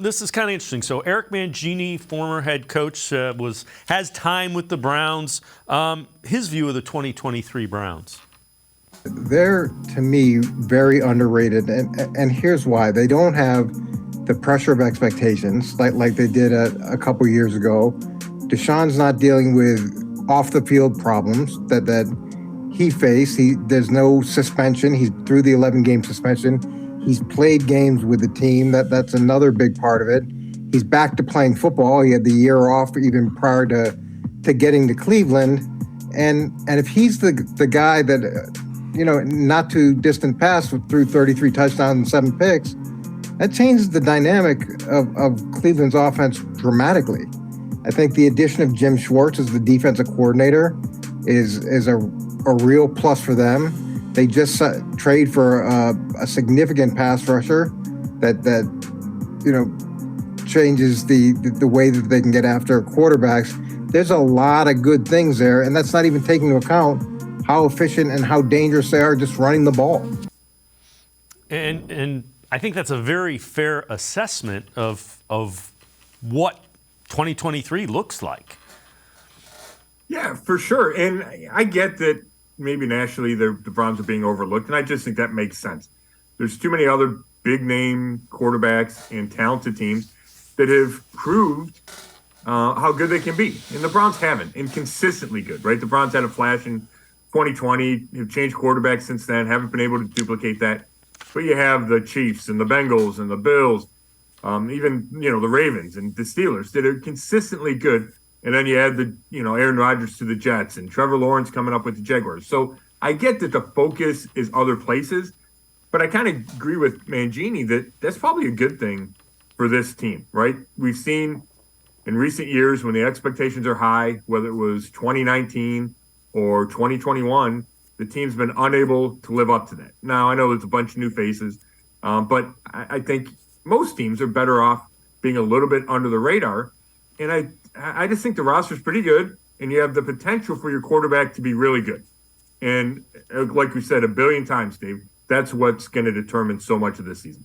this is kind of interesting. So Eric Mangini, former head coach, has time with the Browns. His view of the 2023 Browns. They're, to me, very underrated, and here's why. They don't have the pressure of expectations like they did a couple years ago. Deshaun's not dealing with off-the-field problems that he faced. There's no suspension. He's through the 11-game suspension. He's played games with the team. That's another big part of it. He's back to playing football. He had the year off even prior to getting to Cleveland. And if he's the guy that, not too distant past threw 33 touchdowns and 7 picks, that changes the dynamic of Cleveland's offense dramatically. I think the addition of Jim Schwartz as the defensive coordinator is a real plus for them. They just trade for a significant pass rusher that changes the way that they can get after quarterbacks. There's a lot of good things there, and that's not even taking into account how efficient and how dangerous they are just running the ball. And I think that's a very fair assessment of what 2023 looks like. Yeah, for sure. And I get that maybe nationally the Browns are being overlooked, and I just think that makes sense. There's too many other big-name quarterbacks and talented teams that have proved how good they can be. And the Browns haven't, and consistently good, right? The Browns had a flash in 2020, have changed quarterbacks since then, haven't been able to duplicate that. But you have the Chiefs and the Bengals and the Bills, even, the Ravens and the Steelers that are consistently good. And then you add Aaron Rodgers to the Jets and Trevor Lawrence coming up with the Jaguars. So I get that the focus is other places, but I kind of agree with Mangini that that's probably a good thing for this team, right? We've seen in recent years when the expectations are high, whether it was 2019 or 2021, the team's been unable to live up to that. Now, I know there's a bunch of new faces, but I think most teams are better off being a little bit under the radar. And I just think the roster's pretty good, and you have the potential for your quarterback to be really good. And like we said a billion times, Dave, that's what's going to determine so much of this season.